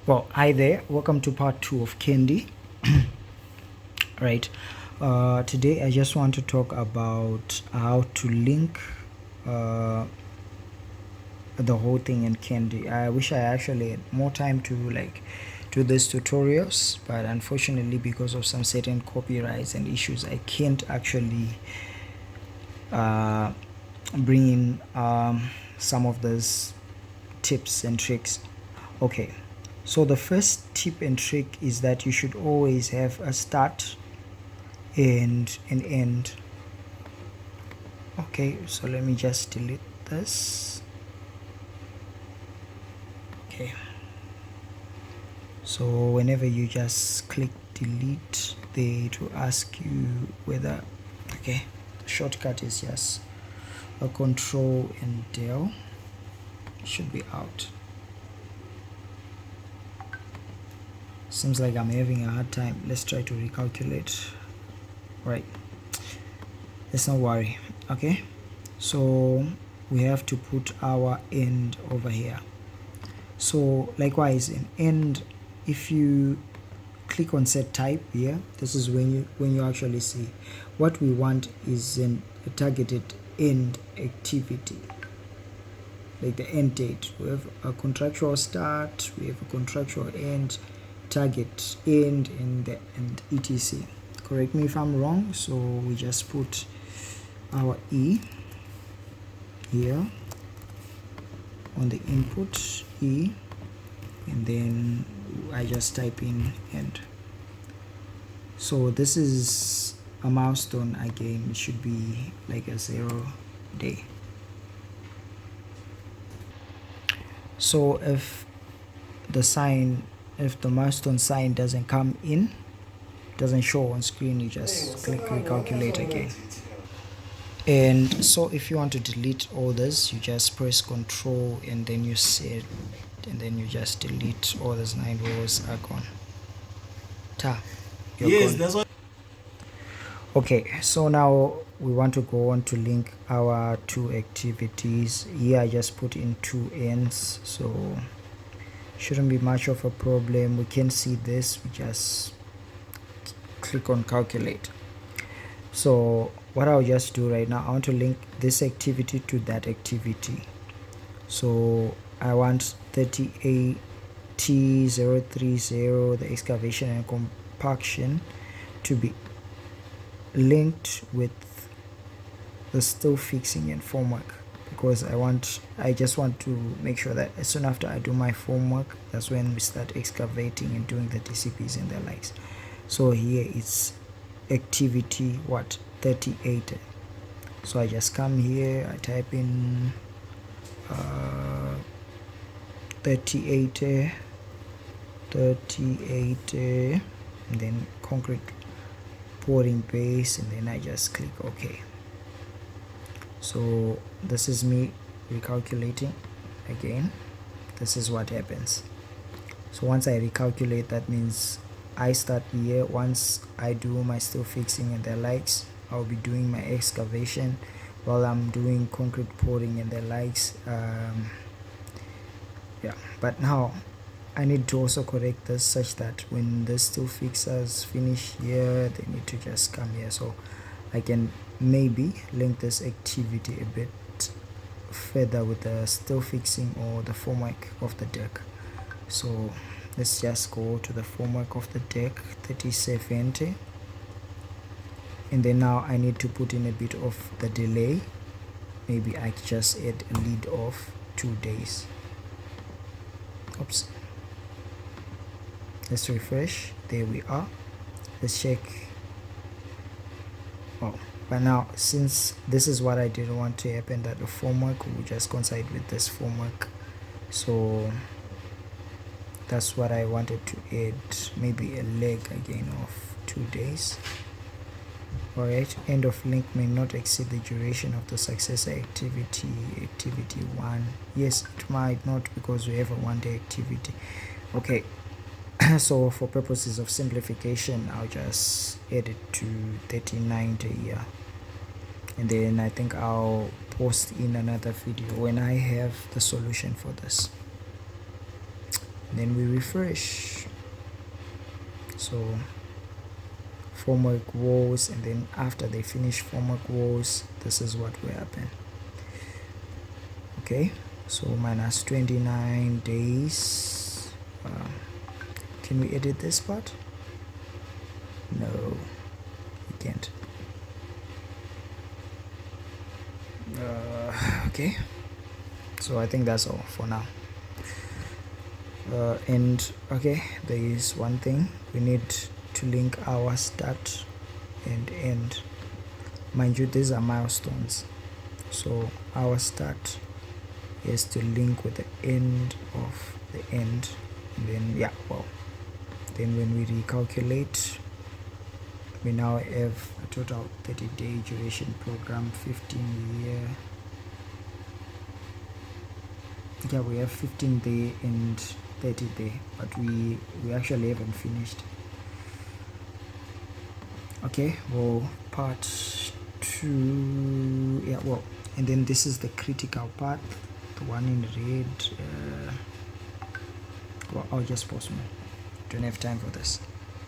Well, hi there, welcome to part 2 of Candy. Right, today I just want to talk about how to link the whole thing in Candy. I wish I actually had more time to do these tutorials, but unfortunately because of some certain copyrights and issues I can't actually bring in some of those tips and tricks. Okay, so the first tip and trick is that you should always have a start and an end. Okay, so let me just delete this. Okay, so whenever you just click delete, they to ask you whether, okay, shortcut is just a control and del. Should be out. Seems like I'm having a hard time. Let's try to recalculate. Right, let's not worry. Okay, so we have to put our end over here. So likewise in end, if you click on set type here, this is when you actually see what we want is a targeted end activity, like the end date. We have a contractual start, we have a contractual end, target end, and etc. Correct me if I'm wrong. So we just put our E here on the input E, and then I just type in end. So this is a milestone again. It should be like a 0 day. So if the milestone sign doesn't come in, doesn't show on screen, you just click recalculate again. And so if you want to delete all this, you just press control and then you set, and then you just delete all those 9 rows are gone. Yes, that's what. Okay, so now we want to go on to link our 2 activities. Here I just put in 2 ends, so shouldn't be much of a problem. We can see this, we just click on calculate. So what I'll just do right now, I want to link this activity to that activity. So I want 38T030, the excavation and compaction, to be linked with the still fixing and formwork, because I just want to make sure that as soon after I do my formwork, that's when we start excavating and doing the DCPs and the likes. So here it's activity 38. So I just come here, I type in 38, and then concrete pouring base, and then I just click OK. So this is me recalculating again. This is what happens. So once I recalculate, that means I start here. Once I do my still fixing and the likes, I'll be doing my excavation while I'm doing concrete pouring and the likes. Yeah, but now I need to also correct this such that when the still fixers finish here, they need to just come here, so I can maybe link this activity a bit further with the still fixing or the formwork of the deck. So let's just go to the formwork of the deck, 3070, and then now I need to put in a bit of the delay. Maybe I just add a lead of 2 days. Oops, let's refresh. There we are. Let's check. Oh, but now since this is what I didn't want to happen, that the formwork will just coincide with this formwork, so that's what I wanted to add, maybe a leg again of 2 days. Alright, end of link may not exceed the duration of the successor activity 1. Yes, it might not, because we have a 1-day activity. Okay, so for purposes of simplification, I'll just add it to 39 here, and then I think I'll post in another video when I have the solution for this. then we refresh. So formwork woes, and then after they finish formwork woes, this is what will happen. Okay, so minus 29 days. Can we edit this part? No, we can't. Okay, so I think that's all for now. And okay, there is one thing we need to link our start and end. Mind you, these are milestones, so our start is to link with the end of the end, and then yeah, well, then when we recalculate, we now have a total 30-day duration program, 15-year. Yeah, we have 15-day and 30-day, but we actually haven't finished. Okay, well, part 2, yeah, well, and then this is the critical part, the one in red. Well, I'll just pause more. Don't have time for this.